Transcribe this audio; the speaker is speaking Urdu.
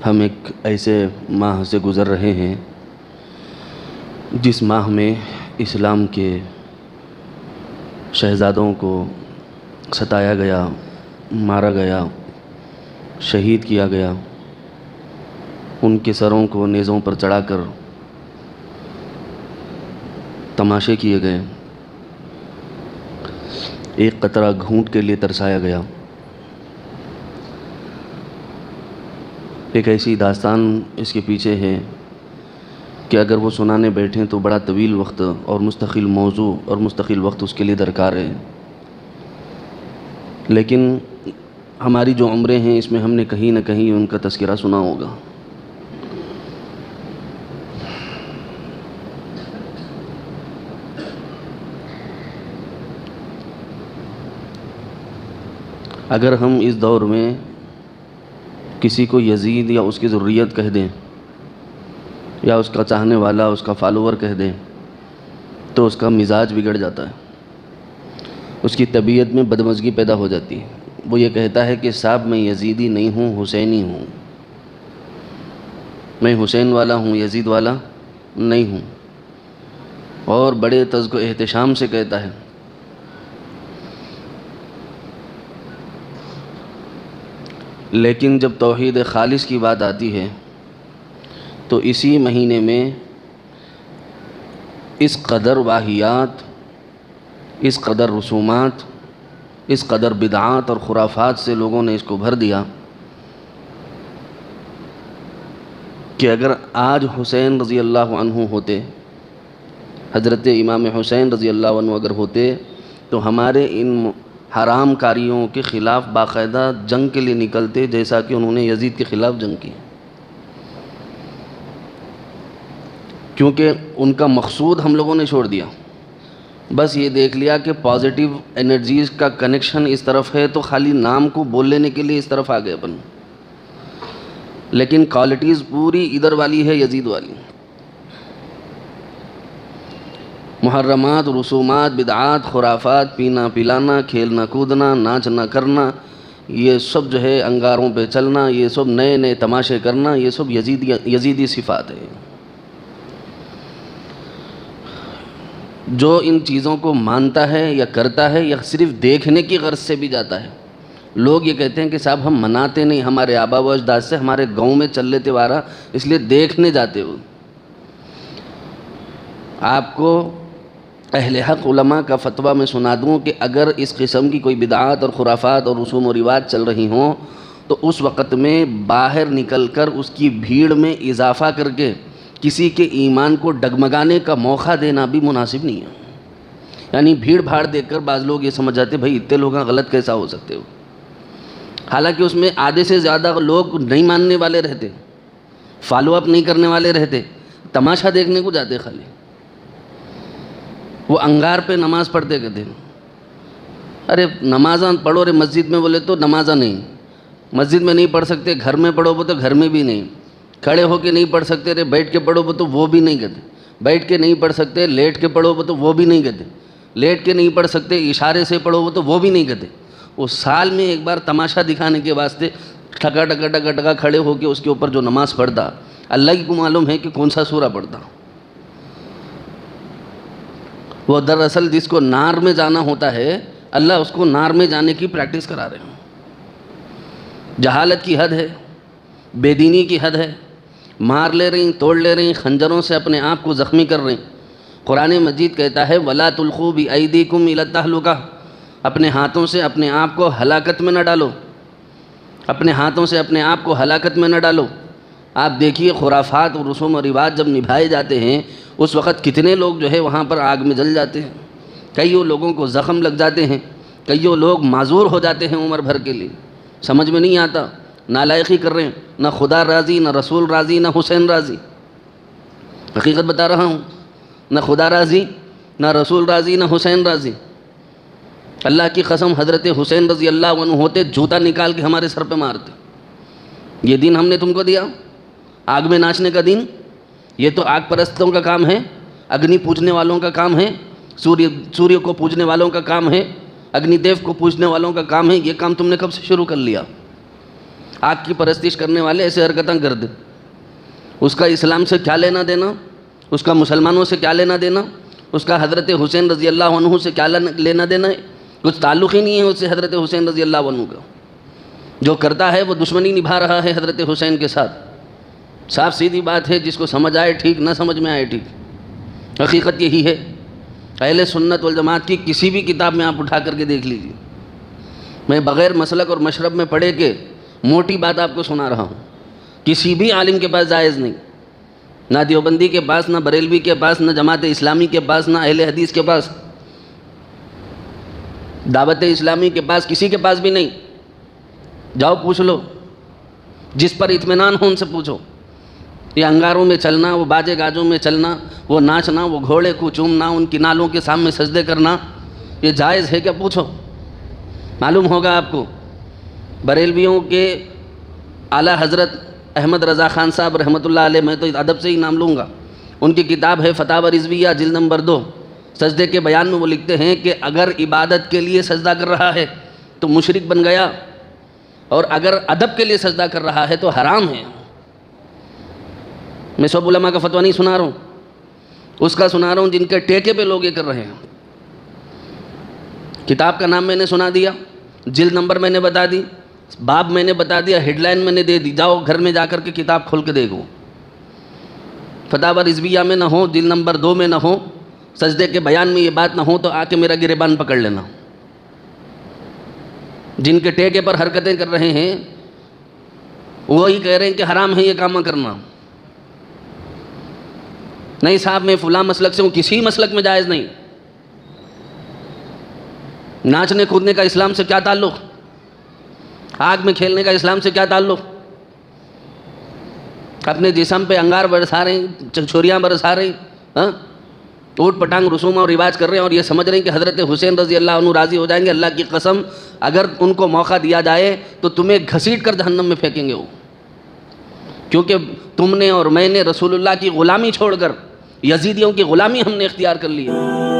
ہم ایک ایسے ماہ سے گزر رہے ہیں جس ماہ میں اسلام کے شہزادوں کو ستایا گیا، مارا گیا، شہید کیا گیا، ان کے سروں کو نیزوں پر چڑھا کر تماشے کیے گئے، ایک قطرہ گھونٹ کے لیے ترسایا گیا۔ ایک ایسی داستان اس کے پیچھے ہے کہ اگر وہ سنانے بیٹھیں تو بڑا طویل وقت اور مستقل موضوع اور مستقل وقت اس کے لیے درکار ہے، لیکن ہماری جو عمریں ہیں اس میں ہم نے کہیں نہ کہیں ان کا تذکرہ سنا ہوگا۔ اگر ہم اس دور میں کسی کو یزید یا اس کی ذریت کہہ دیں یا اس کا چاہنے والا، اس کا فالوور کہہ دیں تو اس کا مزاج بگڑ جاتا ہے، اس کی طبیعت میں بدمزگی پیدا ہو جاتی ہے۔ وہ یہ کہتا ہے کہ صاحب میں یزیدی نہیں ہوں، حسینی ہوں، میں حسین والا ہوں، یزید والا نہیں ہوں، اور بڑے تذک و احتشام سے کہتا ہے۔ لیکن جب توحید خالص کی بات آتی ہے تو اسی مہینے میں اس قدر واہیات، اس قدر رسومات، اس قدر بدعات اور خرافات سے لوگوں نے اس کو بھر دیا کہ اگر آج حسین رضی اللہ عنہ ہوتے، حضرت امام حسین رضی اللہ عنہ اگر ہوتے تو ہمارے ان حرام کاریوں کے خلاف باقاعدہ جنگ کے لیے نکلتے، جیسا کہ انہوں نے یزید کے خلاف جنگ کی، کیونکہ ان کا مقصود ہم لوگوں نے چھوڑ دیا۔ بس یہ دیکھ لیا کہ پازیٹیو انرجیز کا کنیکشن اس طرف ہے تو خالی نام کو بول لینے کے لیے اس طرف آ گئے اپن، لیکن کوالٹیز پوری ادھر والی ہے، یزید والی۔ محرمات، رسومات، بدعات، خرافات، پینا پلانا، کھیلنا کودنا، ناچنا کرنا، یہ سب جو ہے انگاروں پہ چلنا، یہ سب نئے نئے تماشے کرنا، یہ سب یزیدی صفات ہے۔ جو ان چیزوں کو مانتا ہے یا کرتا ہے یا صرف دیکھنے کی غرض سے بھی جاتا ہے، لوگ یہ کہتے ہیں کہ صاحب ہم مناتے نہیں، ہمارے آبا و اجداد سے ہمارے گاؤں میں چل لیتے وارا، اس لیے دیکھنے جاتے ہو۔ آپ کو اہل حق علماء کا فتویٰ میں سنا دوں کہ اگر اس قسم کی کوئی بدعات اور خرافات اور رسوم و رواج چل رہی ہوں تو اس وقت میں باہر نکل کر اس کی بھیڑ میں اضافہ کر کے کسی کے ایمان کو ڈگمگانے کا موقع دینا بھی مناسب نہیں ہے۔ یعنی بھیڑ بھاڑ دیکھ کر بعض لوگ یہ سمجھ جاتے بھائی اتنے لوگ غلط کیسا ہو سکتے ہو، حالانکہ اس میں آدھے سے زیادہ لوگ نہیں ماننے والے رہتے، فالو اپ نہیں کرنے والے رہتے، تماشا دیکھنے کو جاتے خالی۔ وہ انگار پہ نماز پڑھتے کہتے ہیں ارے نمازاں پڑھو رے مسجد میں، بولے تو نمازاں نہیں، مسجد میں نہیں پڑھ سکتے، گھر میں پڑھو بولے تو گھر میں بھی نہیں، کھڑے ہو کے نہیں پڑھ سکتے رے بیٹھ کے پڑھو بولے تو وہ بھی نہیں کہتے، بیٹھ کے نہیں پڑھ سکتے لیٹ کے پڑھو بولے تو وہ بھی نہیں کہتے، لیٹ کے نہیں پڑھ سکتے اشارے سے پڑھو بولے تو وہ بھی نہیں کہتے۔ وہ سال میں ایک بار تماشا دکھانے کے واسطے ٹھکا ٹکا ٹکا ٹکا کھڑے ہو کے اس کے اوپر جو نماز پڑھتا، اللہ ہی کو معلوم ہے کہ کون سا سورہ پڑھتا۔ وہ دراصل جس کو نار میں جانا ہوتا ہے، اللہ اس کو نار میں جانے کی پریکٹس کرا رہے ہیں۔ جہالت کی حد ہے، بے دینی کی حد ہے، مار لے رہی، توڑ لے رہی، خنجروں سے اپنے آپ کو زخمی کر رہی۔ قرآن مجید کہتا ہے وَلَا تُلْقُوا بِأَيْدِيكُمْ إِلَى التَّهْلُكَةِ، اپنے ہاتھوں سے اپنے آپ کو ہلاکت میں نہ ڈالو، اپنے ہاتھوں سے اپنے آپ کو ہلاکت میں نہ ڈالو۔ آپ دیکھیے خرافات اور رسوم و رواج جب نبھائے جاتے ہیں اس وقت کتنے لوگ جو ہے وہاں پر آگ میں جل جاتے ہیں، کئیوں لوگوں کو زخم لگ جاتے ہیں، کئیوں لوگ معذور ہو جاتے ہیں عمر بھر کے لیے۔ سمجھ میں نہیں آتا، نالائقی کر رہے ہیں، نہ خدا راضی، نہ رسول راضی، نہ حسین راضی۔ حقیقت بتا رہا ہوں، نہ خدا راضی، نہ رسول راضی، نہ حسین راضی۔ اللہ کی قسم حضرت حسین رضی اللہ عنہ ہوتے جوتا نکال کے ہمارے سر پہ مارتے۔ یہ دین ہم نے تم کو دیا، آگ میں ناچنے کا دین؟ یہ تو آگ پرستوں کا کام ہے، اگنی پوجنے والوں کا کام ہے، سوریہ کو پوجنے والوں کا کام ہے، اگنی دیو کو پوجنے والوں کا کام ہے۔ یہ کام تم نے کب سے شروع کر لیا؟ آگ کی پرستش کرنے والے ایسے حرکتیں کر دیں، اس کا اسلام سے کیا لینا دینا، اس کا مسلمانوں سے کیا لینا دینا، اس کا حضرت حسین رضی اللہ عنہ سے کیا لینا دینا ہے؟ کچھ تعلق ہی نہیں ہے اس سے حضرت حسین رضی اللہ عنہ کا۔ جو کرتا ہے وہ دشمنی نبھا رہا ہے حضرت حسین کے ساتھ۔ صاف سیدھی بات ہے، جس کو سمجھ آئے ٹھیک، نہ سمجھ میں آئے ٹھیک، حقیقت یہی ہے۔ اہل سنت والجماعت کی کسی بھی کتاب میں آپ اٹھا کر کے دیکھ لیجیے، میں بغیر مسلک اور مشرب میں پڑھے کے موٹی بات آپ کو سنا رہا ہوں، کسی بھی عالم کے پاس جائز نہیں، نہ دیوبندی کے پاس، نہ بریلوی کے پاس، نہ جماعت اسلامی کے پاس، نہ اہل حدیث کے پاس، دعوت اسلامی کے پاس، کسی کے پاس بھی نہیں۔ جاؤ پوچھ لو، جس پر اطمینان ہو ان سے پوچھو۔ یہ انگاروں میں چلنا، وہ باجے گاجوں میں چلنا، وہ ناچنا، وہ گھوڑے کو چومنا، ان کی نالوں کے سامنے سجدے کرنا، یہ جائز ہے کیا؟ پوچھو، معلوم ہوگا آپ کو۔ بریلویوں کے اعلیٰ حضرت احمد رضا خان صاحب رحمۃ اللہ علیہ، میں تو ادب سے ہی نام لوں گا، ان کی کتاب ہے فتاوی رضویہ جلد نمبر 2، سجدے کے بیان میں وہ لکھتے ہیں کہ اگر عبادت کے لیے سجدہ کر رہا ہے تو مشرک بن گیا، اور اگر ادب کے لیے سجدہ کر رہا ہے تو حرام ہے۔ میں سب علماء کا فتویٰ نہیں سنا رہا ہوں، اس کا سنا رہا ہوں جن کے ٹیکے پہ لوگ یہ کر رہے ہیں۔ کتاب کا نام میں نے سنا دیا، جلد نمبر میں نے بتا دی، باب میں نے بتا دیا، ہیڈ لائن میں نے دے دی، جاؤ گھر میں جا کر کے کتاب کھول کے دیکھو۔ فتاوی رضویہ میں نہ ہو، جلد نمبر 2 میں نہ ہو، سجدے کے بیان میں یہ بات نہ ہو تو آ کے میرا گریبان پکڑ لینا۔ جن کے ٹیکے پر حرکتیں کر رہے ہیں وہی کہہ رہے ہیں کہ حرام ہے یہ کام کرنا۔ نہیں صاحب میں فلاں مسلک سے ہوں، کسی مسلک میں جائز نہیں۔ ناچنے کودنے کا اسلام سے کیا تعلق؟ آگ میں کھیلنے کا اسلام سے کیا تعلق؟ اپنے جسم پہ انگار برسا رہے ہیں، چھریاں برسا رہے ہیں، اوٹ پٹانگ رسوم اور رواج کر رہے ہیں، اور یہ سمجھ رہے ہیں کہ حضرت حسین رضی اللہ عنہ راضی ہو جائیں گے۔ اللہ کی قسم اگر ان کو موقع دیا جائے تو تمہیں گھسیٹ کر جہنم میں پھینکیں گے وہ، کیونکہ تم نے اور میں نے رسول اللہ کی غلامی چھوڑ کر یزیدیوں کی غلامی ہم نے اختیار کر لی ہے۔